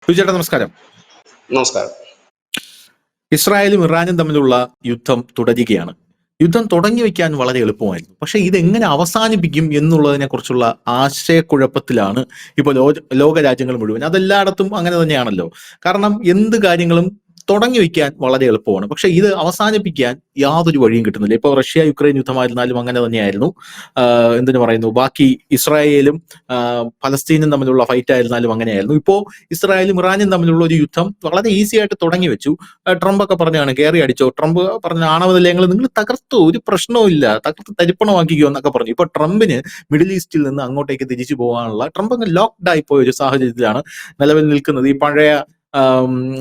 സുചേട്ടാ നമസ്കാരം. നമസ്കാരം. ഇസ്രായേലും ഇറാനും തമ്മിലുള്ള യുദ്ധം തുടരുകയാണ്. യുദ്ധം തുടങ്ങി വെക്കാൻ വളരെ എളുപ്പമായിരുന്നു. പക്ഷെ ഇതെങ്ങനെ അവസാനിപ്പിക്കും എന്നുള്ളതിനെ കുറിച്ചുള്ള ആശയക്കുഴപ്പത്തിലാണ് ഇപ്പോൾ ലോക രാജ്യങ്ങൾ മുഴുവൻ. അതെല്ലായിടത്തും അങ്ങനെ തന്നെയാണല്ലോ. കാരണം എന്ത് കാര്യങ്ങളും തുടങ്ങി വെക്കാൻ വളരെ എളുപ്പമാണ്. പക്ഷെ ഇത് അവസാനിപ്പിക്കാൻ യാതൊരു വഴിയും കിട്ടുന്നില്ല. ഇപ്പോൾ റഷ്യ യുക്രൈൻ യുദ്ധമായിരുന്നാലും അങ്ങനെ തന്നെയായിരുന്നു. എന്തിനു പറയുന്നു, ബാക്കി ഇസ്രായേലും ഫലസ്തീനും തമ്മിലുള്ള ഫൈറ്റ് ആയിരുന്നാലും അങ്ങനെയായിരുന്നു. ഇപ്പോൾ ഇസ്രായേലും ഇറാനും തമ്മിലുള്ള ഒരു യുദ്ധം വളരെ ഈസി ആയിട്ട് തുടങ്ങി വെച്ചു. ട്രംപ് ഒക്കെ പറഞ്ഞാണ് കയറി അടിച്ചോ, ട്രംപ് പറഞ്ഞ ആണവ നിലയങ്ങൾ നിങ്ങൾ തകർത്തോ, ഒരു പ്രശ്നവും ഇല്ല, തകർത്ത് തരിപ്പണമാക്കിക്കോ എന്നൊക്കെ പറഞ്ഞു. ഇപ്പൊ ട്രംപിന് മിഡിൽ ഈസ്റ്റിൽ നിന്ന് അങ്ങോട്ടേക്ക് തിരിച്ചു പോകാനുള്ള, ട്രംപ് അങ്ങ് ലോക്ക്ഡ് ആയി പോയ ഒരു സാഹചര്യത്തിലാണ് നിലവിൽ നിൽക്കുന്നത്. ഈ പഴയ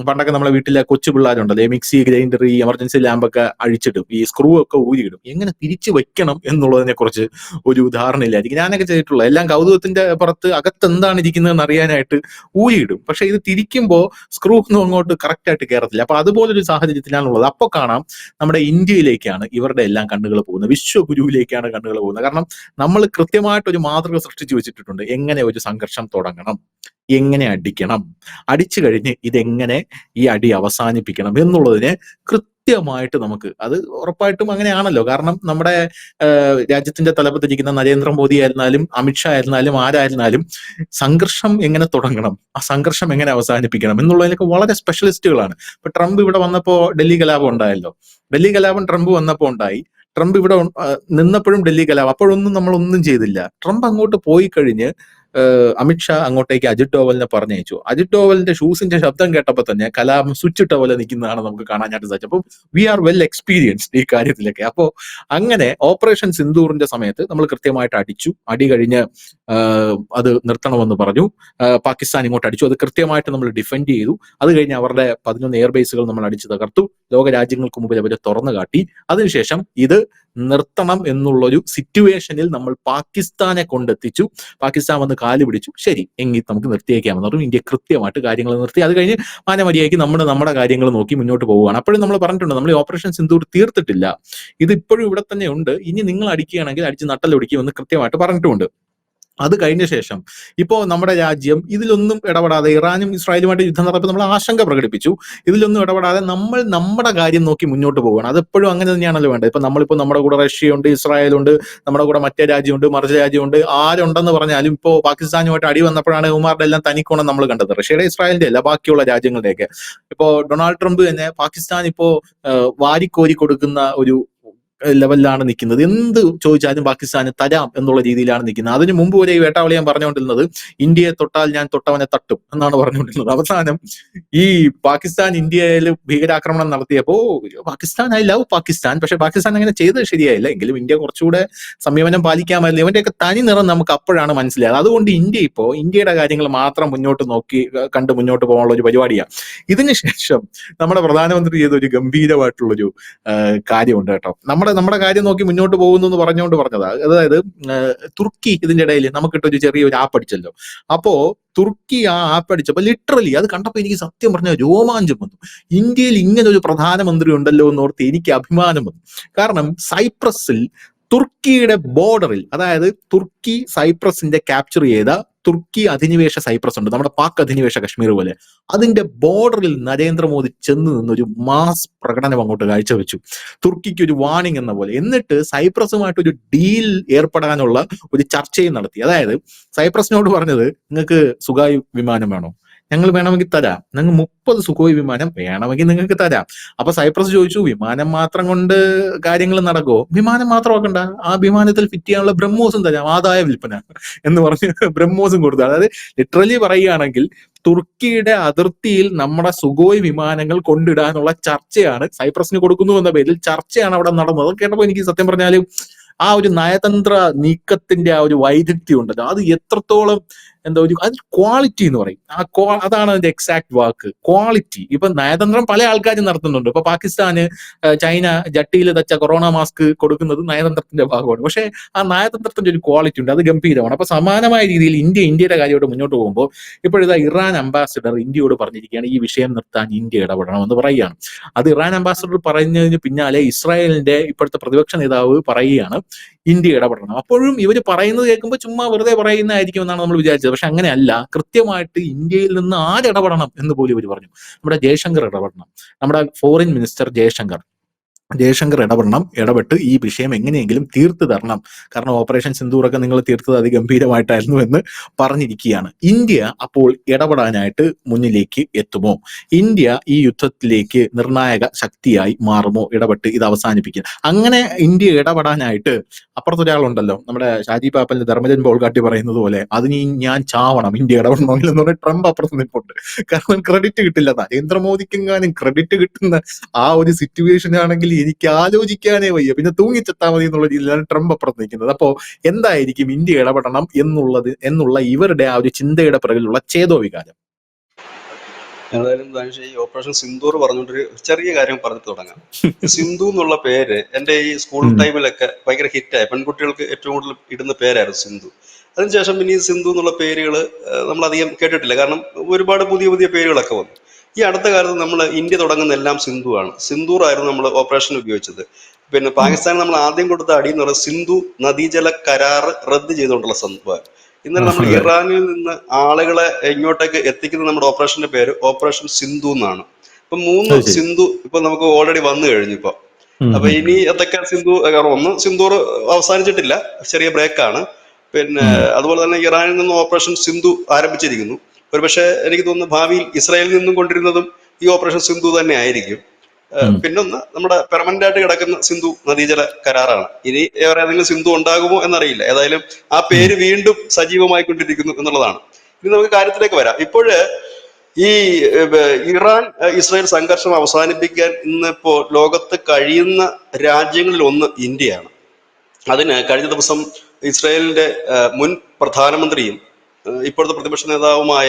പണ്ടൊക്കെ നമ്മളെ വീട്ടിലെ കൊച്ചു പിള്ളേരുണ്ടല്ലോ, മിക്സി ഗ്രൈൻഡർ ഈ എമർജൻസി ലാമ്പൊക്കെ അഴിച്ചിടും, ഈ സ്ക്രൂ ഒക്കെ ഊരിയിടും. എങ്ങനെ തിരിച്ചു വെക്കണം എന്നുള്ളതിനെ കുറിച്ച് ഒരു ധാരണയില്ലായിരിക്കും. ഞാനൊക്കെ ചെയ്തിട്ടുള്ള എല്ലാം കൗതുകത്തിന്റെ പുറത്ത് അകത്ത് എന്താണ് ഇരിക്കുന്നതെന്ന് അറിയാനായിട്ട് ഊരിയിടും. പക്ഷെ ഇത് തിരിക്കുമ്പോൾ സ്ക്രൂ ഒന്നും അങ്ങോട്ട് കറക്റ്റ് ആയിട്ട് കയറത്തില്ല. അപ്പൊ അതുപോലൊരു സാഹചര്യത്തിലാണുള്ളത്. അപ്പൊ കാണാം നമ്മുടെ ഇന്ത്യയിലേക്കാണ് ഇവരുടെ എല്ലാം കണ്ണുകൾ പോകുന്നത്, വിശ്വഗുരുവിലേക്കാണ് കണ്ണുകൾ പോകുന്നത്. കാരണം നമ്മൾ കൃത്യമായിട്ടൊരു മാതൃക സൃഷ്ടിച്ചു വെച്ചിട്ടുണ്ട്, എങ്ങനെ ഒരു സംഘർഷം തുടങ്ങണം, എങ്ങനെ അടിക്കണം, അടിച്ചു കഴിഞ്ഞ് ഇതെങ്ങനെ ഈ അടി അവസാനിപ്പിക്കണം എന്നുള്ളതിന് കൃത്യമായിട്ട് നമുക്ക്, അത് ഉറപ്പായിട്ടും അങ്ങനെയാണല്ലോ. കാരണം നമ്മുടെ രാജ്യത്തിന്റെ തലപ്പത്തിരിക്കുന്ന നരേന്ദ്രമോദി ആയിരുന്നാലും അമിത്ഷാ ആയിരുന്നാലും ആരായിരുന്നാലും സംഘർഷം എങ്ങനെ തുടങ്ങണം, ആ സംഘർഷം എങ്ങനെ അവസാനിപ്പിക്കണം എന്നുള്ളതിനൊക്കെ വളരെ സ്പെഷ്യലിസ്റ്റുകളാണ്. ഇപ്പൊ ട്രംപ് ഇവിടെ വന്നപ്പോ ഡൽഹി കലാപം ഉണ്ടായല്ലോ. ഡൽഹി കലാപം ട്രംപ് വന്നപ്പോ ഉണ്ടായി. ട്രംപ് ഇവിടെ നിന്നപ്പോഴും ഡൽഹി കലാപം, അപ്പോഴൊന്നും നമ്മളൊന്നും ചെയ്തില്ല. ട്രംപ് അങ്ങോട്ട് പോയി കഴിഞ്ഞ് അമിത്ഷാ അങ്ങോട്ടേക്ക് അജിത് ഡോവലിനെ പറഞ്ഞയച്ചു. അജിത് ഡോവലിന്റെ ഷൂസിന്റെ ശബ്ദം കേട്ടപ്പോൾ തന്നെ കലാപം സ്വിച്ച് ഇട്ട പോലെ നിൽക്കുന്നതാണ് നമുക്ക് കാണാനായിട്ട് സാധിച്ചത്. അപ്പം വി ആർ വെൽ എക്സ്പീരിയൻസ്ഡ് ഈ കാര്യത്തിലൊക്കെ. അപ്പോൾ അങ്ങനെ ഓപ്പറേഷൻ സിന്ദൂറിന്റെ സമയത്ത് നമ്മൾ കൃത്യമായിട്ട് അടിച്ചു. അടി കഴിഞ്ഞ് അത് നിർത്തണമെന്ന് പറഞ്ഞു. പാകിസ്ഥാൻ ഇങ്ങോട്ട് അടിച്ചു, അത് കൃത്യമായിട്ട് നമ്മൾ ഡിഫെൻഡ് ചെയ്തു. അത് കഴിഞ്ഞ് അവരുടെ 11 എയർബേസുകൾ നമ്മൾ അടിച്ചു തകർത്തു. ലോക രാജ്യങ്ങൾക്ക് മുമ്പിൽ അവരെ തുറന്നു കാട്ടി. അതിനുശേഷം ഇത് നിർത്തണം എന്നുള്ളൊരു സിറ്റുവേഷനിൽ നമ്മൾ പാകിസ്ഥാനെ കൊണ്ടെത്തിച്ചു. പാകിസ്ഥാൻ വന്ന് കാല് പിടിച്ചു. ശരി, എങ്കിൽ നമുക്ക് നിർത്തിയേക്കാമെന്ന് പറഞ്ഞു. ഇന്ത്യ കൃത്യമായിട്ട് കാര്യങ്ങൾ നിർത്തി. അത് കഴിഞ്ഞ് മാനമര്യാദയ്ക്ക് നമ്മുടെ കാര്യങ്ങൾ നോക്കി മുന്നോട്ട് പോവുകയാണ്. അപ്പോഴും നമ്മൾ പറഞ്ഞിട്ടുണ്ട്, നമ്മൾ ഈ ഓപ്പറേഷൻ സിന്ദൂർ തീർത്തിട്ടില്ല, ഇത് ഇപ്പോഴും ഇവിടെ തന്നെ ഉണ്ട്. ഇനി നിങ്ങൾ അടിക്കുകയാണെങ്കിൽ അടിച്ച് നട്ടലൊടിക്കുമെന്ന് കൃത്യമായിട്ട് പറഞ്ഞിട്ടുമുണ്ട്. അത് കഴിഞ്ഞ ശേഷം ഇപ്പോ നമ്മുടെ രാജ്യം ഇതിലൊന്നും ഇടപെടാതെ, ഇറാനും ഇസ്രായേലുമായിട്ട് യുദ്ധം നടന്നപ്പോൾ നമ്മൾ ആശങ്ക പ്രകടിപ്പിച്ചു. ഇതിലൊന്നും ഇടപെടാതെ നമ്മൾ നമ്മുടെ കാര്യം നോക്കി മുന്നോട്ട് പോവുകയാണ്. അതെപ്പോഴും അങ്ങനെ തന്നെയാണല്ലോ വേണ്ടത്. ഇപ്പൊ നമ്മളിപ്പോ നമ്മുടെ കൂടെ റഷ്യയുണ്ട്, ഇസ്രായേലുണ്ട്, നമ്മുടെ കൂടെ മറ്റേ രാജ്യമുണ്ട്, മറിച്ച രാജ്യമുണ്ട്. ആരുണ്ടെന്ന് പറഞ്ഞാലും ഇപ്പോ പാകിസ്ഥാനുമായിട്ട് അടി വന്നപ്പോഴാണ് ഉമാരുടെ എല്ലാം തനിക്കോണം നമ്മൾ കണ്ടത്. റഷ്യയുടെ ഇസ്രായേലിന്റെ അല്ല, ബാക്കിയുള്ള രാജ്യങ്ങളുടെയൊക്കെ. ഇപ്പോ ഡൊണാൾഡ് ട്രംപ് തന്നെ പാകിസ്ഥാൻ ഇപ്പോ വാരിക്കോരി കൊടുക്കുന്ന ഒരു ലെവലിലാണ് നിൽക്കുന്നത്. എന്ത് ചോദിച്ചാലും പാകിസ്ഥാന് തരാം എന്നുള്ള രീതിയിലാണ് നിൽക്കുന്നത്. അതിന് മുമ്പ് വരെ ഈ വേട്ടാവളിയാൻ പറഞ്ഞുകൊണ്ടിരുന്നത് ഇന്ത്യയെ തൊട്ടാൽ ഞാൻ തൊട്ടവനെ തട്ടും എന്നാണ് പറഞ്ഞുകൊണ്ടിരുന്നത്. അവസാനം ഈ പാകിസ്ഥാൻ ഇന്ത്യയിൽ ഭീകരാക്രമണം നടത്തിയപ്പോ പാകിസ്ഥാൻ, ഐ ലവ് പാകിസ്ഥാൻ, പക്ഷെ പാകിസ്ഥാൻ അങ്ങനെ ചെയ്തത് ശരിയായില്ല. എങ്കിലും ഇന്ത്യ കുറച്ചുകൂടെ സംയമനം പാലിക്കാമായിരുന്നു. ഇവന്റെയൊക്കെ തനി നിറം നമുക്ക് അപ്പോഴാണ് മനസ്സിലായത്. അതുകൊണ്ട് ഇന്ത്യ ഇപ്പോ ഇന്ത്യയുടെ കാര്യങ്ങൾ മാത്രം മുന്നോട്ട് നോക്കി കണ്ട് മുന്നോട്ട് പോകാനുള്ള ഒരു പരിപാടിയാണ്. ഇതിനുശേഷം നമ്മുടെ പ്രധാനമന്ത്രി ചെയ്ത ഒരു ഗംഭീരമായിട്ടുള്ളൊരു കാര്യമുണ്ട് കേട്ടോ. നമ്മുടെ കാര്യം നോക്കി മുന്നോട്ട് പോകുന്നു എന്ന് പറഞ്ഞതാ. അതായത് തുർക്കി ഇതിന്റെ ഇടയിൽ നമുക്കിട്ടൊരു ചെറിയൊരു ആപ്പ് അടിച്ചല്ലോ. അപ്പോ തുർക്കി ആ ആപ്പ് അടിച്ചപ്പോ ലിറ്ററലി അത് കണ്ടപ്പോ എനിക്ക് സത്യം പറഞ്ഞ രോമാഞ്ചം വന്നു. ഇന്ത്യയിൽ ഇങ്ങനെ ഒരു പ്രധാനമന്ത്രി ഉണ്ടല്ലോ എന്നോർത്ത് എനിക്ക് അഭിമാനം വന്നു. കാരണം സൈപ്രസിൽ തുർക്കിയുടെ ബോർഡറിൽ, അതായത് തുർക്കി സൈപ്രസിന്റെ ക്യാപ്ചർ ചെയ്ത തുർക്കി അധിനിവേശ സൈപ്രസ് ഉണ്ട്, നമ്മുടെ പാക് അധിനിവേശ കശ്മീർ പോലെ. അതിന്റെ ബോർഡറിൽ നരേന്ദ്രമോദി ചെന്ന് നിന്നൊരു മാസ് പ്രകടനം അങ്ങോട്ട് കാഴ്ചവെച്ചു, തുർക്കിക്ക് ഒരു വാണിംഗ് എന്ന പോലെ. എന്നിട്ട് സൈപ്രസുമായിട്ട് ഒരു ഡീൽ ഏർപ്പെടാനുള്ള ഒരു ചർച്ചയും നടത്തി. അതായത് സൈപ്രസിനോട് പറഞ്ഞത്, നിങ്ങൾക്ക് സുഖായ് വിമാനം വേണോ, ഞങ്ങൾ വേണമെങ്കിൽ തരാം, നിങ്ങൾ 30 സുഖോയ് വിമാനം വേണമെങ്കിൽ നിങ്ങൾക്ക് തരാം. അപ്പൊ സൈപ്രസ് ചോദിച്ചു, വിമാനം മാത്രം കൊണ്ട് കാര്യങ്ങൾ നടക്കുമോ? വിമാനം മാത്രമാക്കണ്ട, ആ വിമാനത്തിൽ ഫിറ്റ് ചെയ്യാനുള്ള ബ്രഹ്മോസും തരാം, ആദായ വിൽപ്പന എന്ന് പറഞ്ഞ് ബ്രഹ്മോസും കൊടുത്തു. അതായത് ലിറ്ററലി പറയുകയാണെങ്കിൽ തുർക്കിയുടെ അതിർത്തിയിൽ നമ്മുടെ സുഖോയ് വിമാനങ്ങൾ കൊണ്ടിടാനുള്ള ചർച്ചയാണ് സൈപ്രസിന് കൊടുക്കുന്നു എന്ന പേരിൽ ചർച്ചയാണ് അവിടെ നടന്നത്. അത് കേട്ടപ്പോൾ എനിക്ക് സത്യം പറഞ്ഞാൽ ആ ഒരു നയതന്ത്ര നീക്കത്തിന്റെ ആ ഒരു വൈദഗ്ധ്യം ഉണ്ടല്ലോ, അത് എത്രത്തോളം എന്താ ഒരു അത് ക്വാളിറ്റി എന്ന് പറയും. അതാണ് അതിന്റെ എക്സാക്ട് വാക്ക്, ക്വാളിറ്റി. ഇപ്പൊ നയതന്ത്രം പല ആൾക്കാരും നടത്തുന്നുണ്ട്. ഇപ്പൊ പാകിസ്ഥാന് ചൈന ജട്ടിയിൽ തച്ച കൊറോണ മാസ്ക് കൊടുക്കുന്നത് നയതന്ത്രത്തിന്റെ ഭാഗമാണ്. പക്ഷെ ആ നയതന്ത്രത്തിന്റെ ഒരു ക്വാളിറ്റി ഉണ്ട്, അത് ഗംഭീരമാണ്. അപ്പൊ സമാനമായ രീതിയിൽ ഇന്ത്യയുടെ കാര്യമായിട്ട് മുന്നോട്ട് പോകുമ്പോൾ ഇപ്പോഴിതാ ഇറാൻ അംബാസിഡർ ഇന്ത്യയോട് പറഞ്ഞിരിക്കുകയാണ്, ഈ വിഷയം നിർത്താൻ ഇന്ത്യ ഇടപെടണമെന്ന് പറയുകയാണ്. അത് ഇറാൻ അംബാസിഡർ പറഞ്ഞതിന് പിന്നാലെ ഇസ്രായേലിന്റെ ഇപ്പോഴത്തെ പ്രതിപക്ഷ നേതാവ് പറയുകയാണ് ഇന്ത്യ ഇടപെടണം. അപ്പോഴും ഇവര് പറയുന്നത് കേൾക്കുമ്പോൾ ചുമ്മാ വെറുതെ പറയുന്നതായിരിക്കും എന്നാണ് നമ്മൾ വിചാരിച്ചത്. അവതരിപ്പിച്ചത്. പക്ഷെ അങ്ങനെയല്ല. കൃത്യമായിട്ട് ഇന്ത്യയിൽ നിന്ന് ആരിടപെടണം എന്ന് പോലും ഇവർ പറഞ്ഞു. നമ്മുടെ ജയശങ്കർ ഇടപെടണം. നമ്മുടെ ഫോറിൻ മിനിസ്റ്റർ ജയശങ്കർ ഇടപെട്ട് ഈ വിഷയം എങ്ങനെയെങ്കിലും തീർത്തു തരണം. കാരണം ഓപ്പറേഷൻ സിന്ദൂറൊക്കെ നിങ്ങൾ തീർത്തത് അതിഗംഭീരമായിട്ടായിരുന്നു എന്ന് പറഞ്ഞിരിക്കുകയാണ്. ഇന്ത്യ അപ്പോൾ ഇടപെടാനായിട്ട് മുന്നിലേക്ക് എത്തുമോ? ഇന്ത്യ ഈ യുദ്ധത്തിലേക്ക് നിർണായക ശക്തിയായി മാറുമോ? ഇടപെട്ട് ഇത് അവസാനിപ്പിക്കുക. അങ്ങനെ ഇന്ത്യ ഇടപെടാനായിട്ട് അപ്പുറത്തൊരാളുണ്ടല്ലോ, നമ്മുടെ ഷാജി പാപ്പലിന്റെ ധർമ്മജൻ ബോൾഗാട്ടി പറയുന്നത് പോലെ അതിന് ഞാൻ ചാവണം ഇന്ത്യ ഇടപെടണമെങ്കിൽ എന്ന് പറഞ്ഞാൽ ട്രംപ് അപ്പുറത്ത് നിൽപ്പുണ്ട്. കാരണം ക്രെഡിറ്റ് കിട്ടില്ല. നരേന്ദ്രമോദിക്കെങ്ങാനും ക്രെഡിറ്റ് കിട്ടുന്ന ആ ഒരു സിറ്റുവേഷൻ ആണെങ്കിൽ എനിക്ക് ആലോചിക്കാനേ വയ്യ. പിന്നെ തൂങ്ങിച്ചെത്താ മതി എന്നുള്ള രീതിയിലാണ് ട്രംപ് അപ്പുറത്ത് നിൽക്കുന്നത്. അപ്പോ എന്തായിരിക്കും ഇന്ത്യ ഇടപെടണം എന്നുള്ള ഇവരുടെ ആ ഒരു ചിന്തയുടെ പിറകിലുള്ള ചേതോവികാരം? ഏതായാലും ധനുഷ് ഈ ഓപ്പറേഷൻ സിന്ദൂർ പറഞ്ഞുകൊണ്ടൊരു ചെറിയ കാര്യം പറഞ്ഞിട്ട് തുടങ്ങാം. സിന്ധു എന്നുള്ള പേര് എൻ്റെ ഈ സ്കൂൾ ടൈമിലൊക്കെ ഭയങ്കര ഹിറ്റായി. പെൺകുട്ടികൾക്ക് ഏറ്റവും കൂടുതൽ ഇടുന്ന പേരായിരുന്നു സിന്ധു. അതിനുശേഷം പിന്നെ ഈ സിന്ധു എന്നുള്ള പേരുകൾ നമ്മൾ അധികം കേട്ടിട്ടില്ല. കാരണം ഒരുപാട് പുതിയ പുതിയ പേരുകളൊക്കെ വന്നു. ഈ അടുത്ത കാലത്ത് നമ്മൾ ഇന്ത്യ തുടങ്ങുന്ന എല്ലാം സിന്ധു ആണ്. സിന്ദൂർ ആയിരുന്നു നമ്മൾ ഓപ്പറേഷൻ ഉപയോഗിച്ചത്. പിന്നെ പാകിസ്ഥാൻ നമ്മൾ ആദ്യം കൊടുത്ത അടി എന്ന് പറയുന്നത് സിന്ധു നദീജല കരാർ റദ്ദ് ചെയ്തുകൊണ്ടുള്ള സംഭവം. ഇന്നലെ നമ്മൾ ഇറാനിൽ നിന്ന് ആളുകളെ ഇങ്ങോട്ടേക്ക് എത്തിക്കുന്ന നമ്മുടെ ഓപ്പറേഷന്റെ പേര് ഓപ്പറേഷൻ സിന്ധു എന്നാണ്. ഇപ്പൊ 3 സിന്ധു ഇപ്പൊ നമുക്ക് ഓൾറെഡി വന്നു കഴിഞ്ഞു ഇപ്പൊ. അപ്പൊ ഇനി എന്തൊക്കെ സിന്ധു, ഒന്ന് സിന്ധൂർ അവസാനിച്ചിട്ടില്ല, ചെറിയ ബ്രേക്കാണ്. പിന്നെ അതുപോലെ തന്നെ ഇറാനിൽ നിന്ന് ഓപ്പറേഷൻ സിന്ധു ആരംഭിച്ചിരിക്കുന്നു. ഒരുപക്ഷെ എനിക്ക് തോന്നുന്നു ഭാവിയിൽ ഇസ്രായേലിൽ നിന്നും കൊണ്ടിരുന്നതും ഈ ഓപ്പറേഷൻ സിന്ധു തന്നെ ആയിരിക്കും. പിന്നൊന്ന് നമ്മുടെ പെർമനന്റ് ആയിട്ട് കിടക്കുന്ന സിന്ധു നദീജല കരാറാണ്. ഇനി വേറെ ഏതെങ്കിലും സിന്ധു ഉണ്ടാകുമോ എന്നറിയില്ല. ഏതായാലും ആ പേര് വീണ്ടും സജീവമായിക്കൊണ്ടിരിക്കുന്നു എന്നുള്ളതാണ്. ഇനി നമുക്ക് കാര്യത്തിലേക്ക് വരാം. ഇപ്പോഴ് ഈ ഇറാൻ ഇസ്രായേൽ സംഘർഷം അവസാനിപ്പിക്കാൻ ഇന്നിപ്പോ ലോകത്ത് കഴിയുന്ന രാജ്യങ്ങളിൽ ഒന്ന് ഇന്ത്യയാണ്. അതിന് കഴിഞ്ഞ ദിവസം ഇസ്രായേലിന്റെ മുൻ പ്രധാനമന്ത്രിയും ഇപ്പോഴത്തെ പ്രതിപക്ഷ നേതാവുമായ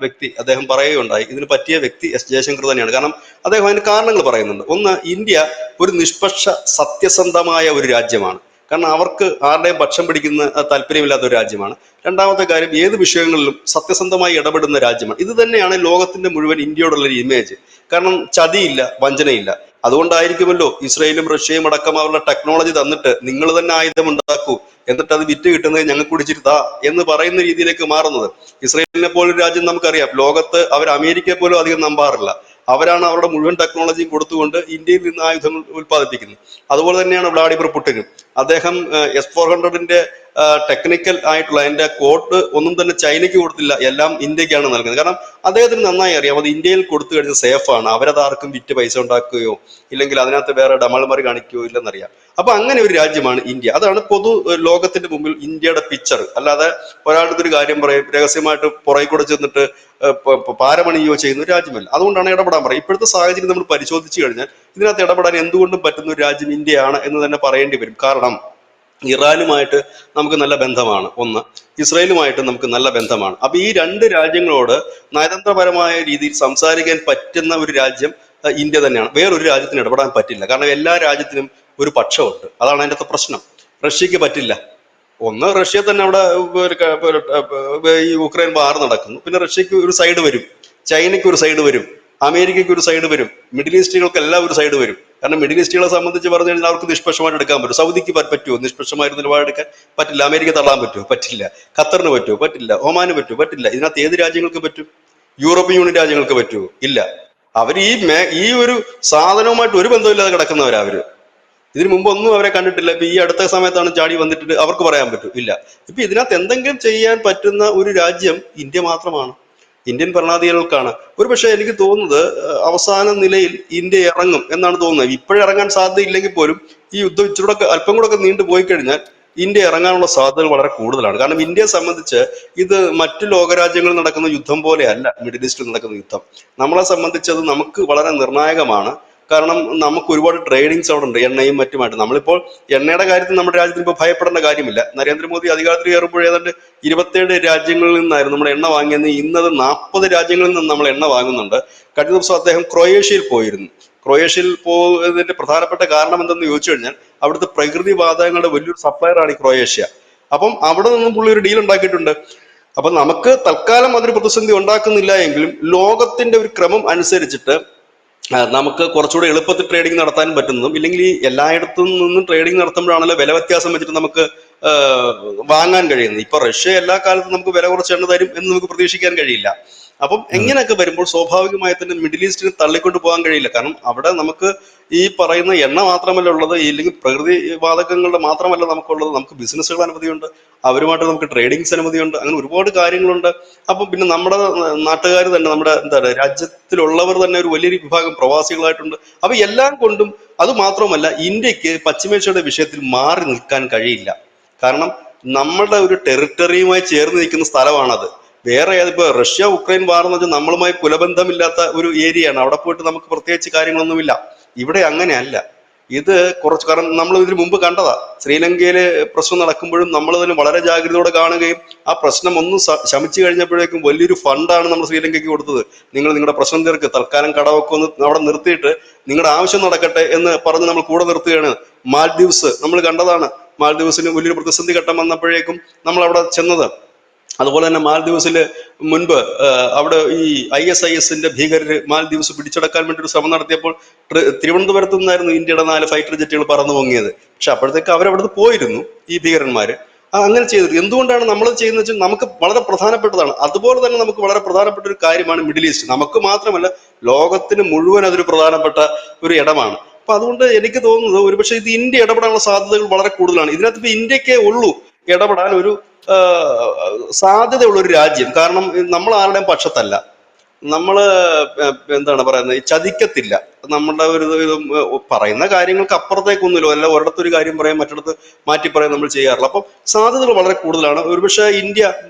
വ്യക്തി അദ്ദേഹം പറയുകയുണ്ടായി, ഇതിന് പറ്റിയ വ്യക്തി എസ് ജയശങ്കർ തന്നെയാണ്. കാരണം അദ്ദേഹം അതിന് കാരണങ്ങൾ പറയുന്നുണ്ട്. ഒന്ന്, ഇന്ത്യ ഒരു നിഷ്പക്ഷ സത്യസന്ധമായ ഒരു രാജ്യമാണ്. കാരണം അവർക്ക് ആരുടെയും പക്ഷം പിടിക്കുന്ന താല്പര്യമില്ലാത്ത ഒരു രാജ്യമാണ്. രണ്ടാമത്തെ കാര്യം, ഏത് വിഷയങ്ങളിലും സത്യസന്ധമായി ഇടപെടുന്ന രാജ്യമാണ്. ഇത് തന്നെയാണ് ലോകത്തിന്റെ മുഴുവൻ ഇന്ത്യയോടുള്ള ഒരു ഇമേജ്. കാരണം ചതിയില്ല, വഞ്ചനയില്ല. അതുകൊണ്ടായിരിക്കുമല്ലോ ഇസ്രയേലും റഷ്യയും അടക്കം അവരുടെ ടെക്നോളജി തന്നിട്ട് നിങ്ങൾ തന്നെ ആയുധം ഉണ്ടാക്കൂ, എന്നിട്ട് അത് വിറ്റ് കിട്ടുന്നത് ഞങ്ങൾക്ക് കുടിച്ചിരുത്താ എന്ന് പറയുന്ന രീതിയിലേക്ക് മാറുന്നത്. ഇസ്രയേലിനെ പോലൊരു രാജ്യം നമുക്കറിയാം, ലോകത്ത് അവർ അമേരിക്കയെ പോലും അധികം നമ്പാറില്ല. അവരാണ് അവരുടെ മുഴുവൻ ടെക്നോളജിയും കൊടുത്തുകൊണ്ട് ഇന്ത്യയിൽ നിന്ന് ആയുധങ്ങൾ ഉത്പാദിപ്പിക്കുന്നത്. അതുപോലെ തന്നെയാണ് വ്ളാഡിമിർ പുടിനും. അദ്ദേഹം S-400 ടെക്നിക്കൽ ആയിട്ടുള്ള അതിന്റെ കോഡ് ഒന്നും തന്നെ ചൈനയ്ക്ക് കൊടുത്തില്ല, എല്ലാം ഇന്ത്യക്കാണ് നൽകുന്നത്. കാരണം അദ്ദേഹത്തിന് നന്നായി അറിയാം അത് ഇന്ത്യയിൽ കൊടുത്തു കഴിഞ്ഞാൽ സേഫാണ്, അവരത് ആർക്കും വിറ്റ് പൈസ ഉണ്ടാക്കുകയോ ഇല്ലെങ്കിൽ അതിനകത്ത് വേറെ ഡമൾമറി കാണിക്കുകയോ ഇല്ലെന്നറിയാം. അപ്പൊ അങ്ങനെ ഒരു രാജ്യമാണ് ഇന്ത്യ. അതാണ് പൊതു ലോകത്തിന്റെ മുമ്പിൽ ഇന്ത്യയുടെ പിക്ചർ. അല്ലാതെ ഒരാളുടെ ഒരു കാര്യം പറയും രഹസ്യമായിട്ട് പുറകെ കൂടെ ചെന്നിട്ട് പാരമണിയോ ചെയ്യുന്ന ഒരു രാജ്യമല്ല. അതുകൊണ്ടാണ് ഇടപെടാൻ പറയും. ഇപ്പോഴത്തെ സാഹചര്യം നമ്മൾ പരിശോധിച്ചു കഴിഞ്ഞാൽ ഇതിനകത്ത് ഇടപെടാൻ എന്തുകൊണ്ടും പറ്റുന്ന ഒരു രാജ്യം ഇന്ത്യയാണ് എന്ന് തന്നെ പറയേണ്ടി വരും. കാരണം ഇറാനുമായിട്ട് നമുക്ക് നല്ല ബന്ധമാണ്, ഒന്ന് ഇസ്രായേലുമായിട്ട് നമുക്ക് നല്ല ബന്ധമാണ്. അപ്പൊ ഈ രണ്ട് രാജ്യങ്ങളോട് നയതന്ത്രപരമായ രീതിയിൽ സംസാരിക്കാൻ പറ്റുന്ന ഒരു രാജ്യം ഇന്ത്യ തന്നെയാണ്. വേറൊരു രാജ്യത്തിന് ഇടപെടാൻ പറ്റില്ല. കാരണം എല്ലാ രാജ്യത്തിനും ഒരു പക്ഷമുണ്ട്. അതാണ് അതിൻ്റെ പ്രശ്നം. റഷ്യക്ക് പറ്റില്ല. ഒന്ന്, റഷ്യ തന്നെ അവിടെ ഈ യുക്രൈൻ വാർ നടക്കുന്നു, പിന്നെ റഷ്യക്ക് ഒരു സൈഡ് വരും, ചൈനയ്ക്ക് ഒരു സൈഡ് വരും, അമേരിക്കയ്ക്ക് ഒരു സൈഡ് വരും, മിഡിൽ ഈസ്റ്റുകൾക്ക് എല്ലാം ഒരു സൈഡ് വരും. കാരണം മിഡിൽ ഈസ്റ്റുകളെ സംബന്ധിച്ച് പറഞ്ഞു കഴിഞ്ഞാൽ അവർക്ക് നിഷ്പക്ഷമായിട്ട് എടുക്കാൻ പറ്റും. സൗദിക്ക് പറ്റുമോ നിഷ്പക്ഷമായിട്ട് നിലപാടെടുക്കാൻ? പറ്റില്ല. അമേരിക്ക തള്ളാൻ പറ്റുമോ? പറ്റില്ല. ഖത്തറിന് പറ്റുമോ? പറ്റില്ല. ഒമാന് പറ്റുമോ? പറ്റില്ല. ഇതിനകത്ത് ഏത് രാജ്യങ്ങൾക്ക് പറ്റും? യൂറോപ്യൻ യൂണിയൻ രാജ്യങ്ങൾക്ക് പറ്റുമോ? ഇല്ല. അവർ ഈ ഒരു സാധനവുമായിട്ട് ഒരു ബന്ധമില്ലാതെ കിടക്കുന്നവരാ അവര്. ഇതിനു മുമ്പ് ഒന്നും അവരെ കണ്ടിട്ടില്ല. ഇപ്പൊ ഈ അടുത്ത സമയത്താണ് ചാടി വന്നിട്ട് അവർക്ക് പറയാൻ പറ്റും ഇല്ല. ഇപ്പൊ ഇതിനകത്ത് എന്തെങ്കിലും ചെയ്യാൻ പറ്റുന്ന ഒരു രാജ്യം ഇന്ത്യ മാത്രമാണ്, ഇന്ത്യൻ ഭരണാധികാരികൾക്കാണ്. ഒരു പക്ഷേ എനിക്ക് തോന്നുന്നത് അവസാന നിലയിൽ ഇന്ത്യ ഇറങ്ങും എന്നാണ് തോന്നുന്നത്. ഇപ്പോഴിറങ്ങാൻ സാധ്യതയില്ലെങ്കിൽ പോലും ഈ യുദ്ധം ഇച്ചിരൂടെ അല്പം കൂടെ ഒക്കെ നീണ്ടു പോയി കഴിഞ്ഞാൽ ഇന്ത്യ ഇറങ്ങാനുള്ള സാധ്യതകൾ വളരെ കൂടുതലാണ്. കാരണം ഇന്ത്യയെ സംബന്ധിച്ച് ഇത് മറ്റു ലോകരാജ്യങ്ങളിൽ നടക്കുന്ന യുദ്ധം പോലെയല്ല മിഡിൽ ഈസ്റ്റിൽ നടക്കുന്ന യുദ്ധം. നമ്മളെ സംബന്ധിച്ച് അത് നമുക്ക് വളരെ നിർണായകമാണ്. കാരണം നമുക്ക് ഒരുപാട് ട്രേഡിങ്സ് അവിടെ ഉണ്ട്, എണ്ണയും മറ്റുമായിട്ട്. നമ്മളിപ്പോൾ എണ്ണയുടെ കാര്യത്തിൽ നമ്മുടെ രാജ്യത്തിന് ഇപ്പോൾ ഭയപ്പെടേണ്ട കാര്യമില്ല. നരേന്ദ്രമോദി അധികാരത്തിൽ കയറുമ്പോൾ ഏതാണ്ട് 27 രാജ്യങ്ങളിൽ നിന്നായിരുന്നു നമ്മുടെ എണ്ണ വാങ്ങിയത്. ഇന്നത് 40 രാജ്യങ്ങളിൽ നിന്ന് നമ്മൾ എണ്ണ വാങ്ങുന്നുണ്ട്. കഴിഞ്ഞ ദിവസം അദ്ദേഹം ക്രൊയേഷ്യയിൽ പോയിരുന്നു. ക്രൊയേഷ്യയിൽ പോകുന്നതിന്റെ പ്രധാനപ്പെട്ട കാരണം എന്തെന്ന് ചോദിച്ചു കഴിഞ്ഞാൽ അവിടുത്തെ പ്രകൃതി വാതകങ്ങളുടെ വലിയൊരു സപ്ലയറാണ് ഈ ക്രൊയേഷ്യ. അപ്പം അവിടെ നിന്നും പുള്ളി ഒരു ഡീൽ ഉണ്ടാക്കിയിട്ടുണ്ട്. അപ്പൊ നമുക്ക് തൽക്കാലം അതൊരു പ്രതിസന്ധി ഉണ്ടാക്കുന്നില്ല എങ്കിലും ലോകത്തിന്റെ ഒരു ക്രമം അനുസരിച്ചിട്ട് നമുക്ക് കുറച്ചുകൂടെ എളുപ്പത്തിൽ ട്രേഡിംഗ് നടത്താൻ പറ്റുന്നതും, ഇല്ലെങ്കിൽ ഈ എല്ലായിടത്തും നിന്നും ട്രേഡിംഗ് നടത്തുമ്പോഴാണല്ലോ വില വ്യത്യാസം വെച്ചിട്ട് നമുക്ക് വാങ്ങാൻ കഴിയുന്നത്. ഇപ്പൊ റഷ്യ എല്ലാ കാലത്തും നമുക്ക് വില കുറച്ച് എണ്ണ തരും എന്ന് നമുക്ക് പ്രതീക്ഷിക്കാൻ കഴിയില്ല. അപ്പം അതെ. എങ്ങനെയൊക്കെ വരുമ്പോൾ സ്വാഭാവികമായി തന്നെ മിഡിൽ ഈസ്റ്റിന് തള്ളിക്കൊണ്ട് പോകാൻ കഴിയില്ല. കാരണം അവിടെ നമുക്ക് ഈ പറയുന്ന എണ്ണ മാത്രമല്ല ഉള്ളത്, ഇല്ലെങ്കിൽ പ്രകൃതി വാതകങ്ങളുടെ മാത്രമല്ല നമുക്കുള്ളത്, നമുക്ക് ബിസിനസ്സുകൾ അനുമതിയുണ്ട്, അവരുമായിട്ട് നമുക്ക് ട്രേഡിങ്സ് അനുമതിയുണ്ട്, അങ്ങനെ ഒരുപാട് കാര്യങ്ങളുണ്ട്. അപ്പം പിന്നെ നമ്മുടെ നാട്ടുകാർ തന്നെ, നമ്മുടെ എന്താണ് രാജ്യത്തിലുള്ളവർ തന്നെ ഒരു വലിയൊരു വിഭാഗം പ്രവാസികളായിട്ടുണ്ട്. അപ്പൊ എല്ലാം കൊണ്ടും അത് മാത്രമല്ല, ഇന്ത്യക്ക് പശ്ചിമേഷ്യയുടെ വിഷയത്തിൽ മാറി നിൽക്കാൻ കഴിയില്ല. കാരണം നമ്മുടെ ഒരു ടെറിട്ടറിയുമായി ചേർന്ന് നിൽക്കുന്ന സ്ഥലമാണത്. വേറെ ഇപ്പൊ റഷ്യ ഉക്രൈൻ വാർ എന്ന് വെച്ചാൽ നമ്മളുമായി കുലബന്ധമില്ലാത്ത ഒരു ഏരിയയാണ്. അവിടെ പോയിട്ട് നമുക്ക് പ്രത്യേകിച്ച് കാര്യങ്ങളൊന്നുമില്ല. ഇവിടെ അങ്ങനെയല്ല. ഇത് കുറച്ച്, കാരണം നമ്മൾ ഇതിനു മുമ്പ് കണ്ടതാ, ശ്രീലങ്കയില് പ്രശ്നം നടക്കുമ്പോഴും നമ്മൾ അതിന് വളരെ ജാഗ്രതയോടെ കാണുകയും ആ പ്രശ്നം ഒന്നും ശമിച്ചു കഴിഞ്ഞപ്പോഴേക്കും വലിയൊരു ഫണ്ടാണ് നമ്മൾ ശ്രീലങ്കയ്ക്ക് കൊടുത്തത്. നിങ്ങൾ നിങ്ങളുടെ പ്രശ്നം തീർക്ക്, തൽക്കാലം കടമൊക്കെ ഒന്ന് അവിടെ നിർത്തിയിട്ട് നിങ്ങളുടെ ആവശ്യം നടക്കട്ടെ എന്ന് പറഞ്ഞ് നമ്മൾ കൂടെ നിർത്തുകയാണ്. മാൽഡീവ്സ് നമ്മൾ കണ്ടതാണ്. മാൽഡീവ്സിന് വലിയൊരു പ്രതിസന്ധി ഘട്ടം വന്നപ്പോഴേക്കും നമ്മൾ അവിടെ ചെന്നത്. അതുപോലെ തന്നെ മാൽദീവ്സിൽ മുൻപ് അവിടെ ഈ ISIS-ന്റെ ഭീകരര് മാൽദീവ്സ് പിടിച്ചെടുക്കാൻ വേണ്ടി ഒരു ശ്രമം നടത്തിയപ്പോൾ തിരുവനന്തപുരത്തു നിന്നായിരുന്നു ഇന്ത്യയുടെ 4 ഫൈറ്റർ ജെറ്റുകൾ പറന്നു പൊങ്ങിയത്. പക്ഷെ അപ്പോഴത്തേക്ക് അവരവിടുന്ന് പോയിരുന്നു ഈ ഭീകരന്മാര്. അങ്ങനെ ചെയ്തത് എന്തുകൊണ്ടാണ് നമ്മൾ ചെയ്യുന്നത് വെച്ചാൽ നമുക്ക് വളരെ പ്രധാനപ്പെട്ടതാണ്. അതുപോലെ തന്നെ നമുക്ക് വളരെ പ്രധാനപ്പെട്ട ഒരു കാര്യമാണ് മിഡിൽ ഈസ്റ്റ്. നമുക്ക് മാത്രമല്ല, ലോകത്തിന് മുഴുവൻ അതൊരു പ്രധാനപ്പെട്ട ഒരു ഇടമാണ്. അപ്പൊ അതുകൊണ്ട് എനിക്ക് തോന്നുന്നത് ഒരുപക്ഷെ ഇത് ഇന്ത്യ ഇടപെടാനുള്ള സാധ്യതകൾ വളരെ കൂടുതലാണ്. ഇതിനകത്ത് ഇപ്പൊ ഇന്ത്യക്കേ ഉള്ളൂ ഇടപെടാൻ ഒരു സാധ്യതയുള്ള ഒരു രാജ്യം. കാരണം നമ്മൾ ആരുടെയും പക്ഷത്തല്ല, നമ്മള് എന്താണ് പറയുന്നത്, ചതിക്കത്തില്ല. നമ്മുടെ ഒരു പറയുന്ന കാര്യങ്ങൾക്ക് അപ്പുറത്തേക്കൊന്നുമില്ല. അല്ല ഒരിടത്തൊരു കാര്യം പറയാം, മറ്റിടത്ത് മാറ്റി പറയാൻ നമ്മൾ ചെയ്യാറില്ല. അപ്പം സാധ്യതകൾ വളരെ കൂടുതലാണ്. ഒരുപക്ഷെ ഇന്ത്യ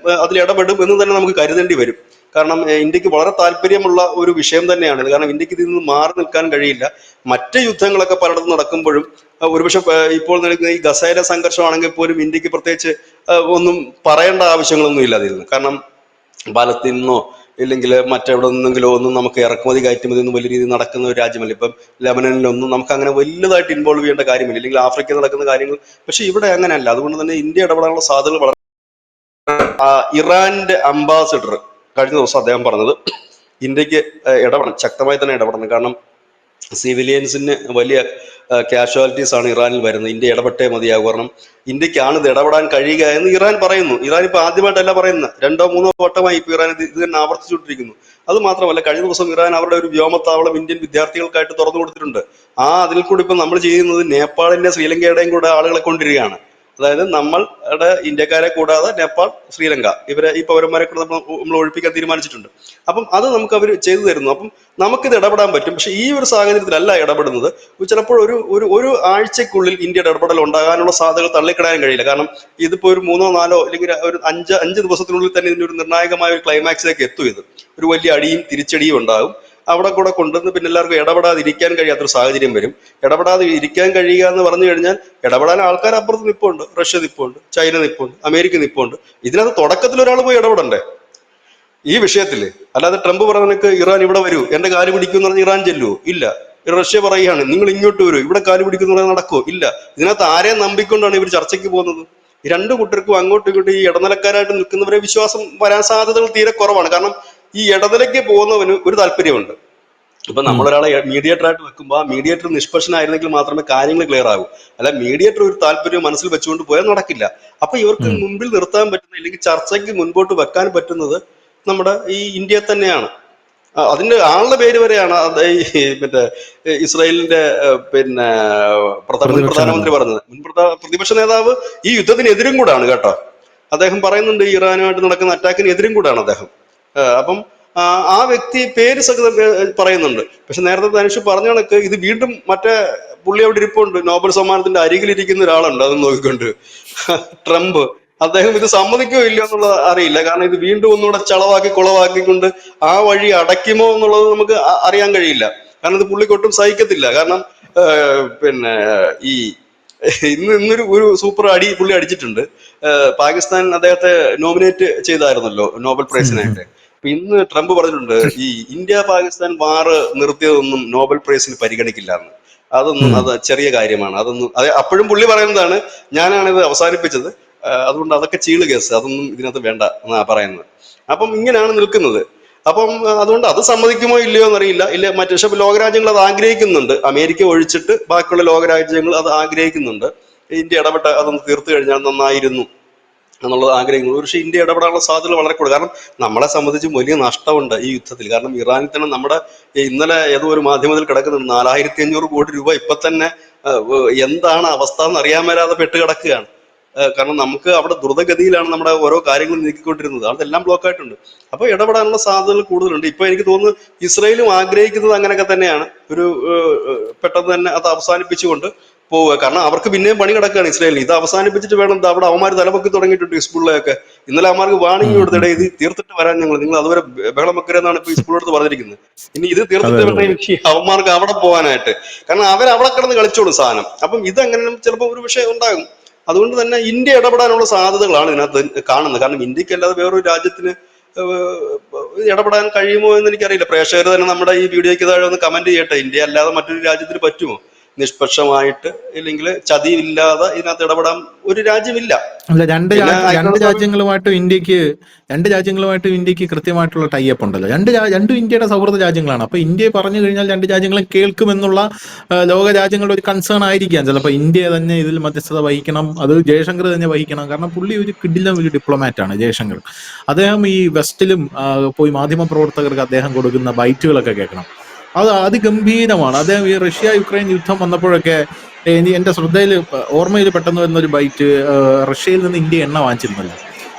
അതിൽ ഇടപെടും എന്ന് തന്നെ നമുക്ക് കരുതേണ്ടി വരും. കാരണം ഇന്ത്യക്ക് വളരെ താല്പര്യമുള്ള ഒരു വിഷയം തന്നെയാണ് ഇത്. കാരണം ഇന്ത്യക്ക് ഇതിൽ നിന്ന് മാറി നിൽക്കാൻ കഴിയില്ല. മറ്റ് യുദ്ധങ്ങളൊക്കെ പലയിടത്തും നടക്കുമ്പോഴും ഒരുപക്ഷെ ഇപ്പോൾ നിൽക്കുന്ന ഈ ഗസയിലെ സംഘർഷമാണെങ്കിൽ പോലും ഇന്ത്യക്ക് പ്രത്യേകിച്ച് ഒന്നും പറയേണ്ട ആവശ്യങ്ങളൊന്നും ഇല്ല അതിൽ നിന്ന്. കാരണം പാലസ്തീനിന്നോ ഇല്ലെങ്കിൽ മറ്റെവിടെ നിന്നെങ്കിലോ ഒന്നും നമുക്ക് ഇറക്കുമതി കയറ്റുമതി ഒന്നും വലിയ രീതിയിൽ നടക്കുന്ന ഒരു രാജ്യമല്ല. ഇപ്പം ലെബനനിലൊന്നും നമുക്ക് അങ്ങനെ വലുതായിട്ട് ഇൻവോൾവ് ചെയ്യേണ്ട കാര്യമില്ല, ഇല്ലെങ്കിൽ ആഫ്രിക്കയിൽ നടക്കുന്ന കാര്യങ്ങൾ. പക്ഷെ ഇവിടെ അങ്ങനെയല്ല. അതുകൊണ്ട് തന്നെ ഇന്ത്യ ഇടപെടാനുള്ള സാധ്യതകൾ വളരെ. ഇറാന്റെ അംബാസിഡർ കഴിഞ്ഞ ദിവസം അദ്ദേഹം പറഞ്ഞത് ഇന്ത്യക്ക് ഇടപെടണം, ശക്തമായി തന്നെ ഇടപെടണം. കാരണം സിവിലിയൻസിന് വലിയ കാഷ്വാലിറ്റീസ് ആണ് ഇറാനിൽ വരുന്നത്. ഇന്ത്യ ഇടപെട്ടേ മതിയാകും. കാരണം ഇന്ത്യക്കാണ് ഇത് ഇടപെടാൻ കഴിയുക എന്ന് ഇറാൻ പറയുന്നു. ഇറാൻ ഇപ്പൊ ആദ്യമായിട്ടല്ല പറയുന്നത്, 2-3 വട്ടമായി ഇപ്പൊ ഇറാൻ ഇത് തന്നെ ആവർത്തിച്ചുകൊണ്ടിരിക്കുന്നു. അത് മാത്രമല്ല, കഴിഞ്ഞ ദിവസം ഇറാൻ അവരുടെ ഒരു വ്യോമത്താവളം ഇന്ത്യൻ വിദ്യാർത്ഥികൾക്കായിട്ട് തുറന്നു കൊടുത്തിട്ടുണ്ട്. അതിൽ കൂടി ഇപ്പൊ നമ്മൾ ചെയ്യുന്നത് നേപ്പാളിന്റെ ശ്രീലങ്കയുടെയും കൂടെ ആളുകളെ കൊണ്ടിരിക്കുകയാണ്. അതായത് നമ്മളുടെ ഇന്ത്യക്കാരെ കൂടാതെ നേപ്പാൾ, ശ്രീലങ്ക ഇവരെ ഈ പൗരന്മാരെ കൂടെ നമ്മൾ ഒഴിപ്പിക്കാൻ തീരുമാനിച്ചിട്ടുണ്ട്. അപ്പം അത് നമുക്ക് അവർ ചെയ്തു തരുന്നു. അപ്പം നമുക്കിത് ഇടപെടാൻ പറ്റും. പക്ഷെ ഈ ഒരു സാഹചര്യത്തിലല്ല ഇടപെടുന്നത്. ചിലപ്പോൾ ഒരു ആഴ്ചക്കുള്ളിൽ ഇന്ത്യയുടെ ഇടപെടൽ ഉണ്ടാകാനുള്ള സാധ്യതകൾ തള്ളിക്കളയാൻ കഴിയില്ല. കാരണം ഇതിപ്പോ ഒരു 3-4 അല്ലെങ്കിൽ ഒരു 5 ദിവസത്തിനുള്ളിൽ തന്നെ ഇതിന്റെ ഒരു നിർണായകമായ ഒരു ക്ലൈമാക്സിലേക്ക് എത്തും. ഇത് ഒരു വലിയ അടിയും തിരിച്ചടിയും ഉണ്ടാകും. അവിടെ കൂടെ കൊണ്ടുവന്ന് പിന്നെ എല്ലാവർക്കും ഇടപെടാതിരിക്കാൻ കഴിയാത്തൊരു സാഹചര്യം വരും. ഇടപെടാതെ ഇരിക്കാൻ കഴിയുക എന്ന് പറഞ്ഞു കഴിഞ്ഞാൽ ഇടപെടാൻ ആൾക്കാർ അപ്പുറത്ത് നിൽപ്പുണ്ട്. റഷ്യ നിൽപ്പുണ്ട്, ചൈന നിൽപ്പുണ്ട്, അമേരിക്ക നിൽപ്പുണ്ട്. ഇതിനകത്ത് തുടക്കത്തിൽ ഒരാൾ പോയി ഇടപെടണ്ടേ ഈ വിഷയത്തില്? അല്ലാതെ ട്രംപ് പറഞ്ഞ ഇറാൻ ഇവിടെ വരൂ, എന്റെ കാല് പിടിക്കും എന്ന് പറഞ്ഞ് ഇറാൻ ചെല്ലുവോ? ഇല്ല. റഷ്യ പറയുകയാണ് നിങ്ങൾ ഇങ്ങോട്ട് വരൂ, ഇവിടെ കാല് പിടിക്കുന്ന പറഞ്ഞാൽ നടക്കുവോ? ഇല്ല. ഇതിനകത്ത് ആരെയും നമ്പിക്കൊണ്ടാണ് ഇവർ ചർച്ചയ്ക്ക് പോകുന്നത്? രണ്ടു കൂട്ടർക്കും അങ്ങോട്ടും ഇങ്ങോട്ടും ഈ ഇടനിലക്കാരായിട്ട് നിൽക്കുന്നവരെ വിശ്വാസം വരാൻ സാധ്യതകൾ തീരെ കുറവാണ്. കാരണം ഈ ഇടനിലയ്ക്ക് പോകുന്നവന് ഒരു താല്പര്യമുണ്ട്. ഇപ്പൊ നമ്മളൊരാളെ മീഡിയേറ്റർ ആയിട്ട് വെക്കുമ്പോൾ ആ മീഡിയേറ്റർ നിഷ്പക്ഷനായിരുന്നെങ്കിൽ മാത്രമേ കാര്യങ്ങൾ ക്ലിയർ ആകൂ. അല്ല മീഡിയേറ്റർ ഒരു താല്പര്യം മനസ്സിൽ വെച്ചുകൊണ്ട് പോയാൽ നടക്കില്ല. അപ്പൊ ഇവർക്ക് മുമ്പിൽ നിർത്താൻ പറ്റുന്ന, അല്ലെങ്കിൽ ചർച്ചയ്ക്ക് മുൻപോട്ട് വെക്കാൻ പറ്റുന്നത് നമ്മുടെ ഈ ഇന്ത്യ തന്നെയാണ്. അതിന്റെ ആളുടെ പേര് വരെയാണ് മറ്റേ ഇസ്രായേലിന്റെ പിന്നെ പ്രധാനമന്ത്രി പറഞ്ഞത്. പ്രതിപക്ഷ നേതാവ് ഈ യുദ്ധത്തിനെതിരും കൂടാണ് കേട്ടോ. അദ്ദേഹം പറയുന്നുണ്ട് ഇറാനുമായിട്ട് നടക്കുന്ന അറ്റാക്കിന് എതിരും കൂടാണ് അദ്ദേഹം. അപ്പം ആ വ്യക്തി പേര് സഹിതം പറയുന്നുണ്ട്. പക്ഷെ നേരത്തെ ധനുഷ് പറഞ്ഞ കണക്ക് ഇത് വീണ്ടും മറ്റേ പുള്ളി അവിടെ ഇരിപ്പുണ്ട്, നോബൽ സമ്മാനത്തിന്റെ അരികിലിരിക്കുന്ന ഒരാളുണ്ട്, അത് നോക്കിക്കൊണ്ട് ട്രംപ്. അദ്ദേഹം ഇത് സമ്മതിക്കോ ഇല്ലയോ എന്നുള്ളത് അറിയില്ല. കാരണം ഇത് വീണ്ടും ഒന്നുകൂടെ ചളവാക്കി കുളവാക്കിക്കൊണ്ട് ആ വഴി അടയ്ക്കുമോ എന്നുള്ളത് നമുക്ക് അറിയാൻ കഴിയില്ല. കാരണം ഇത് പുള്ളിക്കൊട്ടും സഹിക്കത്തില്ല. കാരണം പിന്നെ ഈ ഇന്നൊരു സൂപ്പർ അടി പുള്ളി അടിച്ചിട്ടുണ്ട്. പാകിസ്ഥാൻ അദ്ദേഹത്തെ നോമിനേറ്റ് ചെയ്തായിരുന്നല്ലോ നോബൽ പ്രൈസിനായിട്ട്. അപ്പൊ ഇന്ന് ട്രംപ് പറഞ്ഞിട്ടുണ്ട് ഈ ഇന്ത്യ പാകിസ്ഥാൻ വാറ് നിർത്തിയതൊന്നും നോബൽ പ്രൈസിന് പരിഗണിക്കില്ല എന്ന്. അത് ചെറിയ കാര്യമാണ്. അതെ അപ്പോഴും പുള്ളി പറയുന്നതാണ് ഞാനാണിത് അവസാനിപ്പിച്ചത്, അതുകൊണ്ട് അതൊക്കെ ചീള് കേസ്, അതൊന്നും ഇതിനകത്ത് വേണ്ട എന്നാ പറയുന്നത്. അപ്പം ഇങ്ങനെയാണ് നിൽക്കുന്നത്. അപ്പം അതുകൊണ്ട് അത് സമ്മതിക്കുമോ ഇല്ലയോ എന്നറിയില്ല. ഇല്ല മറ്റു ലോകരാജ്യങ്ങൾ അത് ആഗ്രഹിക്കുന്നുണ്ട്. അമേരിക്ക ഒഴിച്ചിട്ട് ബാക്കിയുള്ള ലോകരാജ്യങ്ങൾ അത് ആഗ്രഹിക്കുന്നുണ്ട്. ഇന്ത്യ ഇടപെട്ട് അതൊന്ന് തീർത്തു കഴിഞ്ഞാൽ നന്നായിരുന്നു എന്നുള്ളത് ആഗ്രഹിക്കുന്നു. പക്ഷേ ഇന്ത്യ ഇടപെടാനുള്ള സാധ്യതകൾ വളരെ കൂടുതൽ. കാരണം നമ്മളെ സംബന്ധിച്ച് വലിയ നഷ്ടമുണ്ട് ഈ യുദ്ധത്തിൽ. കാരണം ഇറാനിൽ തന്നെ നമ്മുടെ ഇന്നലെ ഏതോ ഒരു മാധ്യമത്തിൽ കിടക്കുന്നുണ്ട് 4500 കോടി രൂപ ഇപ്പൊ തന്നെ എന്താണ് അവസ്ഥ എന്ന് അറിയാൻ മേലാതെ പെട്ട് കിടക്കുകയാണ്. കാരണം നമുക്ക് അവിടെ ദ്രുതഗതിയിലാണ് നമ്മുടെ ഓരോ കാര്യങ്ങളും നീക്കിക്കൊണ്ടിരുന്നത്, അതെല്ലാം ബ്ലോക്ക് ആയിട്ടുണ്ട്. അപ്പോൾ ഇടപെടാനുള്ള സാധ്യതകൾ കൂടുതലുണ്ട്. ഇപ്പൊ എനിക്ക് തോന്നുന്നു ഇസ്രയേലും ആഗ്രഹിക്കുന്നത് അങ്ങനെയൊക്കെ തന്നെയാണ്, ഒരു പെട്ടെന്ന് തന്നെ അത് അവസാനിപ്പിച്ചുകൊണ്ട് പോവുക. കാരണം അവർക്ക് പിന്നെയും പണി കിടക്കുകയാണ് ഇസ്രായേലിന്. ഇത് അവസാനിപ്പിച്ചിട്ട് വേണം, അവിടെ അവന്മാർ തലപൊക്കി തുടങ്ങിയിട്ടുണ്ട് ഹിസ്ബുള്ളയൊക്കെ. ഇന്നലെ അവന്മാർക്ക് വാണിംഗ് കൊടുത്തിടെ ഇത് തീർത്തിട്ട് വരാൻ നിങ്ങൾ അതുവരെ ബഹളം വെക്കരുതെന്നാണ് ഇപ്പൊ ഹിസ്ബുള്ള അടുത്ത് പറഞ്ഞിരിക്കുന്നത്. ഇനി ഇത് തീർത്തിട്ട് വേണം എനിക്ക് അവന്മാർക്ക് അവിടെ പോകാനായിട്ട്. കാരണം അവിടെ കിടന്ന് കളിച്ചോളും സാധനം. അപ്പം ഇതെങ്ങനെ ചിലപ്പോൾ ഒരു വിഷയം ഉണ്ടാകും. അതുകൊണ്ട് തന്നെ ഇന്ത്യ ഇടപെടാനുള്ള സാധ്യതകളാണ് ഇതിനകത്ത് കാണുന്നത്. കാരണം ഇന്ത്യക്ക് അല്ലാതെ വേറൊരു രാജ്യത്തിന് ഇടപെടാൻ കഴിയുമോ എന്ന് എനിക്കറിയില്ല. പ്രേക്ഷകർ തന്നെ നമ്മുടെ ഈ വീഡിയോയ്ക്ക് താഴെ ഒന്ന് കമന്റ് ചെയ്യട്ടെ, ഇന്ത്യ അല്ലാതെ മറ്റൊരു രാജ്യത്തിന് പറ്റുമോ നിഷ്പക്ഷമായിട്ട്, ഇല്ലെങ്കിൽ ചതിയില്ലാതെ ഇതിനകത്ത് ഇടപെടാൻ ഒരു രാജ്യമില്ല. അല്ല, രണ്ട് രാജ്യങ്ങളുമായിട്ടും ഇന്ത്യക്ക് കൃത്യമായിട്ടുള്ള ടൈപ്പ് ഉണ്ടല്ലോ. രണ്ടും ഇന്ത്യയുടെ സൗഹൃദ രാജ്യങ്ങളാണ്. അപ്പൊ ഇന്ത്യയെ പറഞ്ഞു കഴിഞ്ഞാൽ രണ്ട് രാജ്യങ്ങളും കേൾക്കുമെന്നുള്ള ലോക രാജ്യങ്ങളുടെ ഒരു കൺസേൺ ആയിരിക്കാം ചിലപ്പോൾ. ഇന്ത്യ തന്നെ ഇതിൽ മധ്യസ്ഥത വഹിക്കണം, അത് ജയശങ്കർ തന്നെ വഹിക്കണം. കാരണം പുള്ളി ഒരു കിടിലൻ ഒരു ഡിപ്ലോമാറ്റ് ആണ് ജയശങ്കർ. അദ്ദേഹം ഈ വെസ്റ്റിലും പോയി മാധ്യമ പ്രവർത്തകർക്ക് അദ്ദേഹം കൊടുക്കുന്ന ബൈറ്റുകളൊക്കെ കേൾക്കണം, അത് അതിഗംഭീരമാണ്. അദ്ദേഹം ഈ റഷ്യ യുക്രൈൻ യുദ്ധം വന്നപ്പോഴൊക്കെ എന്റെ ശ്രദ്ധയിൽ ഓർമ്മയിൽ പെട്ടെന്ന് വരുന്നൊരു ബൈറ്റ്, റഷ്യയിൽ നിന്ന് ഇന്ത്യ എണ്ണ വാങ്ങിച്ചിരുന്നല്ലോ.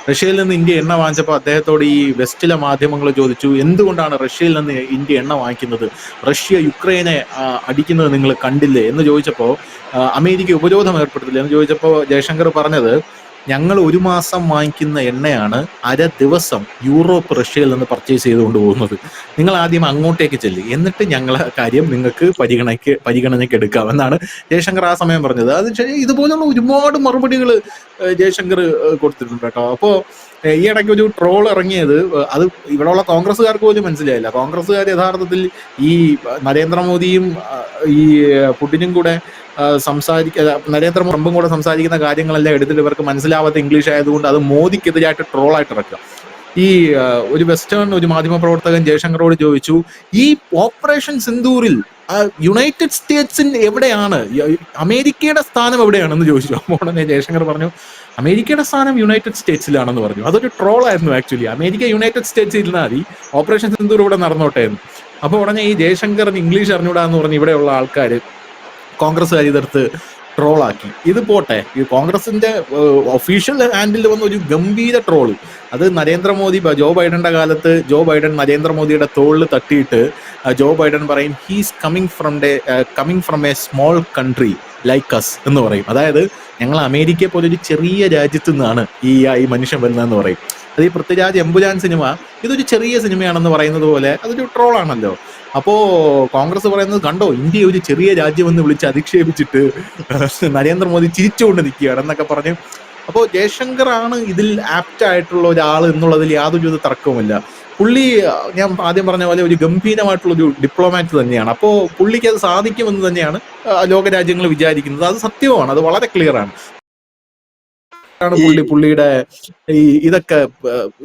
റഷ്യയിൽ നിന്ന് ഇന്ത്യ എണ്ണ വാങ്ങിച്ചപ്പോൾ അദ്ദേഹത്തോട് ഈ വെസ്റ്റിലെ മാധ്യമങ്ങൾ ചോദിച്ചു, എന്തുകൊണ്ടാണ് റഷ്യയിൽ നിന്ന് ഇന്ത്യ എണ്ണ വാങ്ങിക്കുന്നത്, റഷ്യ യുക്രൈനെ അടിക്കുന്നത് നിങ്ങൾ കണ്ടില്ലേ എന്ന് ചോദിച്ചപ്പോൾ, അമേരിക്ക ഉപരോധം ഏർപ്പെടുത്തില്ല എന്ന് ചോദിച്ചപ്പോൾ ജയശങ്കർ പറഞ്ഞത്, ഞങ്ങൾ 1 മാസം വാങ്ങിക്കുന്ന എണ്ണയാണ് 1/2 ദിവസം യൂറോപ്പ് റഷ്യയിൽ നിന്ന് പർച്ചേസ് ചെയ്തുകൊണ്ട് പോകുന്നത്. നിങ്ങൾ ആദ്യം അങ്ങോട്ടേക്ക് ചെല്ല്, എന്നിട്ട് ഞങ്ങളെ കാര്യം നിങ്ങൾക്ക് പരിഗണനയ്ക്ക് എടുക്കാം എന്നാണ് ജയശങ്കർ ആ സമയം പറഞ്ഞത്. അത് ഇതുപോലുള്ള ഒരുപാട് മറുപടികൾ ജയശങ്കർ കൊടുത്തിട്ടുണ്ട് കേട്ടോ. അപ്പോൾ ഈ ഇടയ്ക്ക് ഒരു ട്രോൾ ഇറങ്ങിയത്, അത് ഇവിടെയുള്ള കോൺഗ്രസ്സുകാർക്ക് പോലും മനസ്സിലായില്ല. കോൺഗ്രസ്സുകാർ യഥാർത്ഥത്തിൽ ഈ നരേന്ദ്രമോദിയും ഈ പുടിനും കൂടെ നരേന്ദ്രമോദിയും കൂടെ സംസാരിക്കുന്ന കാര്യങ്ങളെല്ലാം എടുത്തിട്ട് ഇവർക്ക് മനസ്സിലാവാത്ത ഇംഗ്ലീഷ് ആയതുകൊണ്ട് അത് മോദിക്കെതിരായിട്ട് ട്രോളായിട്ട് ഇറക്കുക. ഈ ഒരു വെസ്റ്റേൺ ഒരു മാധ്യമപ്രവർത്തകൻ ജയശങ്കറോട് ചോദിച്ചു, ഈ ഓപ്പറേഷൻ സിന്ദൂറിൽ യുണൈറ്റഡ് സ്റ്റേറ്റ്സിൽ എവിടെയാണ്, അമേരിക്കയുടെ സ്ഥാനം എവിടെയാണെന്ന് ചോദിച്ചു. അപ്പോൾ ഉടനെ ജയശങ്കർ പറഞ്ഞു, അമേരിക്കയുടെ സ്ഥാനം യുണൈറ്റഡ് സ്റ്റേറ്റ്സിലാണെന്ന് പറഞ്ഞു. അതൊരു ട്രോൾ ആയിരുന്നു ആക്ച്വലി. അമേരിക്ക യുണൈറ്റഡ് സ്റ്റേറ്റ്സിൽ ഇരുന്നാൽ മതി, ഓപ്പറേഷൻ സിന്ദൂർ ഇവിടെ നടന്നോട്ടെ എന്ന്. അപ്പോൾ ഉടനെ ഈ ജയശങ്കറിന് ഇംഗ്ലീഷ് അറിഞ്ഞൂടാന്ന് പറഞ്ഞ് ഇവിടെയുള്ള ആൾക്കാർ കോൺഗ്രസ്സുകാർ എതിർത്ത് ട്രോളാക്കി. ഇത് പോട്ടെ, ഈ കോൺഗ്രസിന്റെ ഒഫീഷ്യൽ ഹാൻഡിൽ വന്ന ഒരു ഗംഭീര ട്രോള്, അത് നരേന്ദ്രമോദി ജോ ബൈഡന്റെ കാലത്ത് ജോ ബൈഡൻ നരേന്ദ്രമോദിയുടെ തോളിൽ തട്ടിയിട്ട് ജോ ബൈഡൻ പറയും, he's coming from a small country like us എന്ന് പറയും. അതായത് ഞങ്ങൾ അമേരിക്കയെ പോലെ ഒരു ചെറിയ രാജ്യത്തു നിന്നാണ് ഈ മനുഷ്യൻ വരുന്നതെന്ന് പറയും. അത് ഈ പൃഥ്വിരാജ് എമ്പുരാൻ സിനിമ ഇതൊരു ചെറിയ സിനിമയാണെന്ന് പറയുന്നത് പോലെ അതൊരു ട്രോളാണല്ലോ. അപ്പോ കോൺഗ്രസ് പറയുന്നത് കണ്ടോ, ഇന്ത്യ ഒരു ചെറിയ രാജ്യമെന്ന് വിളിച്ച് അധിക്ഷേപിച്ചിട്ട് നരേന്ദ്രമോദി ചിരിച്ചുകൊണ്ട് നിൽക്കുകയാണ് എന്നൊക്കെ പറഞ്ഞു. അപ്പോൾ ജയശങ്കർ ആണ് ഇതിൽ ആപ്റ്റ് ആയിട്ടുള്ള ഒരാൾ എന്നുള്ളതിൽ യാതൊരു തർക്കവുമില്ല. പുള്ളി ഞാൻ ആദ്യം പറഞ്ഞ പോലെ ഒരു ഗംഭീരമായിട്ടുള്ള ഒരു ഡിപ്ലോമാറ്റ് തന്നെയാണ്. അപ്പോൾ പുള്ളിക്ക് അത് സാധിക്കുമെന്ന് തന്നെയാണ് ലോകരാജ്യങ്ങൾ വിചാരിക്കുന്നത്. അത് സത്യവുമാണ്, അത് വളരെ ക്ലിയർ ആണ്. പുള്ളിയുടെ ഈ ഇതൊക്കെ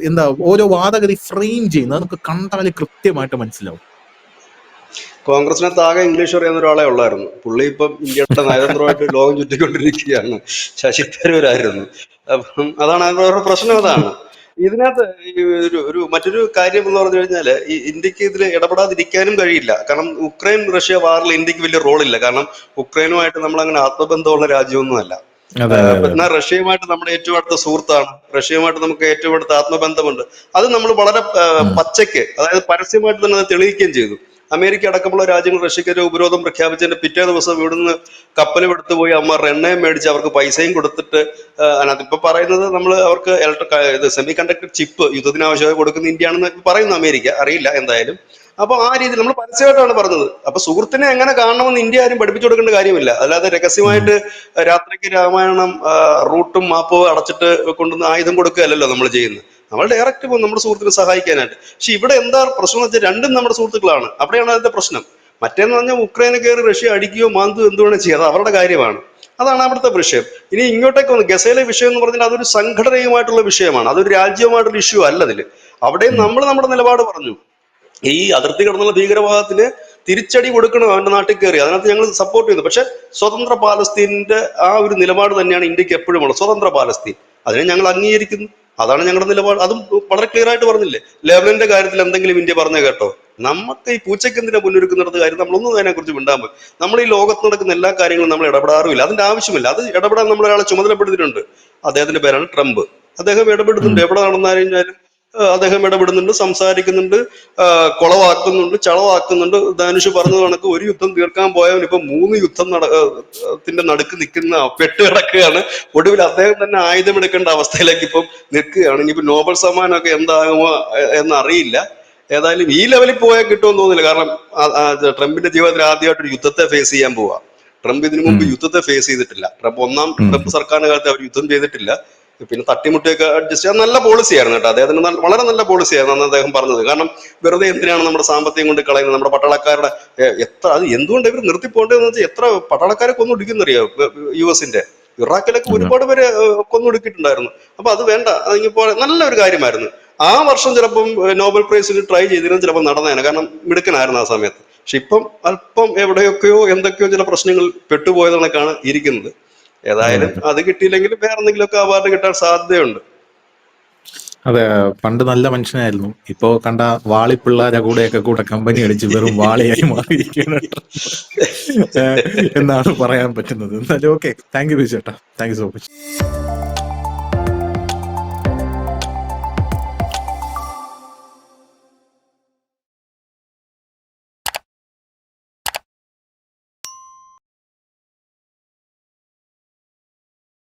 എന്താ ഓരോ വാദഗതി ഫ്രെയിം ചെയ്യുന്നത് നമുക്ക് കണ്ടാൽ കൃത്യമായിട്ട് മനസ്സിലാവും. കോൺഗ്രസിനകത്ത് ആകെ ഇംഗ്ലീഷ് അറിയാവുന്ന ഒരാളെ ഉള്ളായിരുന്നു. പുള്ളി ഇപ്പം ഇന്ത്യയുടെ നയതന്ത്രമായിട്ട് ലോകം ചുറ്റിക്കൊണ്ടിരിക്കുകയാണ്. ശശി തരൂരായിരുന്നു. അപ്പം അതാണ് അവരുടെ പ്രശ്നം. അതാണ് ഇതിനകത്ത് ഒരു മറ്റൊരു കാര്യം എന്ന് പറഞ്ഞു കഴിഞ്ഞാല്, ഈ ഇന്ത്യക്ക് ഇതിൽ ഇടപെടാതിരിക്കാനും കഴിയില്ല. കാരണം ഉക്രൈൻ റഷ്യ വാറിൽ ഇന്ത്യക്ക് വലിയ റോളില്ല. കാരണം ഉക്രൈനുമായിട്ട് നമ്മൾ അങ്ങനെ ആത്മബന്ധമുള്ള രാജ്യമൊന്നുമല്ല. എന്നാൽ റഷ്യയുമായിട്ട് നമ്മുടെ ഏറ്റവും അടുത്ത സുഹൃത്താണ്. റഷ്യയുമായിട്ട് നമുക്ക് ഏറ്റവും അടുത്ത ആത്മബന്ധമുണ്ട്. അത് നമ്മൾ വളരെ പച്ചയ്ക്ക്, അതായത് പരസ്യമായിട്ട് തന്നെ അത് തെളിയിക്കുകയും ചെയ്തു. അമേരിക്ക അടക്കമുള്ള രാജ്യങ്ങൾ റഷ്യക്കെതിരെ ഉപരോധം പ്രഖ്യാപിച്ചതിന്റെ പിറ്റേ ദിവസം ഇവിടുന്ന് കപ്പൽ എടുത്തു പോയി അമ്മ എണ്ണയും മേടിച്ച് അവർക്ക് പൈസയും കൊടുത്തിട്ട്, അതിപ്പോ പറയുന്നത് നമ്മൾ അവർക്ക് സെമി കണ്ടക്ടർ ചിപ്പ് യുദ്ധത്തിന് ആവശ്യമായി കൊടുക്കുന്ന ഇന്ത്യയാണെന്ന് പറയുന്നു അമേരിക്ക, അറിയില്ല എന്തായാലും. അപ്പൊ ആ രീതിയിൽ നമ്മൾ പരസ്യമായിട്ടാണ് പറഞ്ഞത്. അപ്പൊ സുഹൃത്തിനെ എങ്ങനെ കാണണമെന്ന് ഇന്ത്യ ആരും പഠിപ്പിച്ചു കൊടുക്കേണ്ട കാര്യമില്ല. അല്ലാതെ രഹസ്യമായിട്ട് രാത്രിക്ക് രാമായണം റൂട്ടും മാപ്പും അടച്ചിട്ട് കൊണ്ടുവന്ന് ആയുധം കൊടുക്കുകയല്ലല്ലോ നമ്മൾ ചെയ്യുന്നത്. നമ്മൾ ഡയറക്റ്റ് പോകും നമ്മുടെ സുഹൃത്തിനെ സഹായിക്കാനായിട്ട്. പക്ഷെ ഇവിടെ എന്താ പ്രശ്നം എന്ന് വെച്ചാൽ രണ്ടും നമ്മുടെ സുഹൃത്തുക്കളാണ്. അവിടെയാണ് അതിന്റെ പ്രശ്നം. മറ്റേന്ന് പറഞ്ഞാൽ ഉക്രൈനെ കയറി റഷ്യ അടിക്കുകയോ മാന്തുകയോ എന്തുവേണം ചെയ്യുക, അത് അവരുടെ കാര്യമാണ്. അതാണ് അവിടുത്തെ വിഷയം. ഇനി ഇങ്ങോട്ടേക്ക് വന്ന് ഗസയിലെ വിഷയം എന്ന് പറഞ്ഞാൽ അതൊരു സംഘടനയുമായിട്ടുള്ള വിഷയമാണ്, അതൊരു രാജ്യവുമായിട്ടുള്ള ഇഷ്യൂ അല്ല. അതിൽ അവിടെയും നമ്മൾ നമ്മുടെ നിലപാട് പറഞ്ഞു. ഈ അതിർത്തി കടന്നുള്ള ഭീകരവാദത്തിന് തിരിച്ചടി കൊടുക്കണം അവന്റെ നാട്ടിൽ കയറി. അതിനകത്ത് ഞങ്ങൾ സപ്പോർട്ട് ചെയ്തു. പക്ഷെ സ്വതന്ത്ര പാലസ്തീനിന്റെ ആ ഒരു നിലപാട് തന്നെയാണ് ഇന്ത്യക്ക് എപ്പോഴും ഉള്ളത്. സ്വതന്ത്ര പാലസ്തീൻ അതിനെ ഞങ്ങൾ അംഗീകരിക്കുന്നു. അതാണ് ഞങ്ങളുടെ നിലപാട്. അതും വളരെ ക്ലിയർ ആയിട്ട് പറഞ്ഞില്ലേ. ലെബനന്റെ കാര്യത്തിൽ എന്തെങ്കിലും ഇന്ത്യ പറഞ്ഞ കേട്ടോ? നമുക്ക് ഈ പൂച്ചയ്ക്ക് എന്തിനാ മുന്നൊരുക്കുന്നിടത്ത് കാര്യം നമ്മളൊന്നും അതിനെ കുറിച്ച് മിണ്ടാൻ പോയി. നമ്മൾ ഈ ലോകത്ത് നടക്കുന്ന എല്ലാ കാര്യങ്ങളും നമ്മൾ ഇടപെടാറുമില്ല. അതിന്റെ ആവശ്യമില്ല. അത് ഇടപെടാൻ നമ്മൾ ഒരാളെ ചുമതലപ്പെടുത്തിയിട്ടുണ്ട്. അദ്ദേഹത്തിന്റെ പേരാണ് ട്രംപ്. അദ്ദേഹം ഇടപെടുന്നുണ്ട്. എവിടെ നടന്നാലും അദ്ദേഹം ഇടപെടുന്നുണ്ട്, സംസാരിക്കുന്നുണ്ട്, കൊളവാക്കുന്നുണ്ട്, ചളവാക്കുന്നുണ്ട്. ധനുഷ് പറഞ്ഞത് കണക്ക് ഒരു യുദ്ധം തീർക്കാൻ പോയവൻ ഇപ്പൊ 3 യുദ്ധം ത്തിന്റെ നടുക്ക് നിൽക്കുന്ന പെട്ടുകിടക്കുകയാണ്. ഒടുവിൽ അദ്ദേഹം തന്നെ ആയുധമെടുക്കേണ്ട അവസ്ഥയിലേക്ക് ഇപ്പം നിൽക്കുകയാണ്. ഇനിയിപ്പോ നോബൽ സമ്മാനമൊക്കെ എന്താകുമോ എന്നറിയില്ല. ഏതായാലും ഈ ലെവലിൽ പോയാൽ കിട്ടുമെന്ന് തോന്നുന്നില്ല. കാരണം ട്രംപിന്റെ ജീവിതത്തിൽ ആദ്യമായിട്ട് ഒരു യുദ്ധത്തെ ഫേസ് ചെയ്യാൻ പോവാ. ട്രംപ് ഇതിനു മുമ്പ് യുദ്ധത്തെ ഫേസ് ചെയ്തിട്ടില്ല. ട്രംപ് സർക്കാരിന്റെ കാലത്ത് അവർ യുദ്ധം ചെയ്തിട്ടില്ല. പിന്നെ തട്ടിമുട്ടിയൊക്കെ അഡ്ജസ്റ്റ് ചെയ്യാൻ നല്ല പോളിസി ആയിരുന്നു കേട്ടോ. അദ്ദേഹത്തിന് വളരെ നല്ല പോളിസി ആയിരുന്നു അന്ന് അദ്ദേഹം പറഞ്ഞത്. കാരണം വെറുതെ എന്തിനാണ് നമ്മുടെ സാമ്പത്തികം കൊണ്ട് കളയുന്നത്? നമ്മുടെ പട്ടാളക്കാരുടെ എത്ര അത് എന്തുകൊണ്ട് ഇവർ നിർത്തിപ്പോണ്ടെന്ന് വെച്ചാൽ എത്ര പട്ടാളക്കാരെ കൊന്നൊടുക്കുന്നറിയോ US-ന്റെ? ഇറാഖിലൊക്കെ ഒരുപാട് പേര് കൊന്നൊടുക്കിയിട്ടുണ്ടായിരുന്നു. അപ്പൊ അത് വേണ്ട, അതിപ്പോ നല്ലൊരു കാര്യമായിരുന്നു. ആ വർഷം ചിലപ്പം നോബൽ പ്രൈസിന് ട്രൈ ചെയ്തിരുന്ന ചിലപ്പോൾ നടന്നേനെ. കാരണം മിടുക്കനായിരുന്നു ആ സമയത്ത്. പക്ഷെ ഇപ്പം അല്പം എവിടെയൊക്കെയോ എന്തൊക്കെയോ ചില പ്രശ്നങ്ങൾ പെട്ടുപോയത് കണക്കാണ് ഇരിക്കുന്നത്. ഏതായാലും അത് കിട്ടിയില്ലെങ്കിൽ വേറെ എന്തെങ്കിലുമൊക്കെ അവാർഡ് കിട്ടാൻ സാധ്യതയുണ്ട്. അതെ, പണ്ട് നല്ല മനുഷ്യനായിരുന്നു. ഇപ്പോ കണ്ട വാളിപ്പിള്ളാരെ കൂടെ കമ്പനി അടിച്ച് വെറും വാളിയായി മാറിയിരിക്കുകയാണ് എന്നാണ് പറയാൻ പറ്റുന്നത്. എന്നാലും ഓക്കെ, താങ്ക് യു ചേട്ടാ, താങ്ക് യു സോ മച്ച്.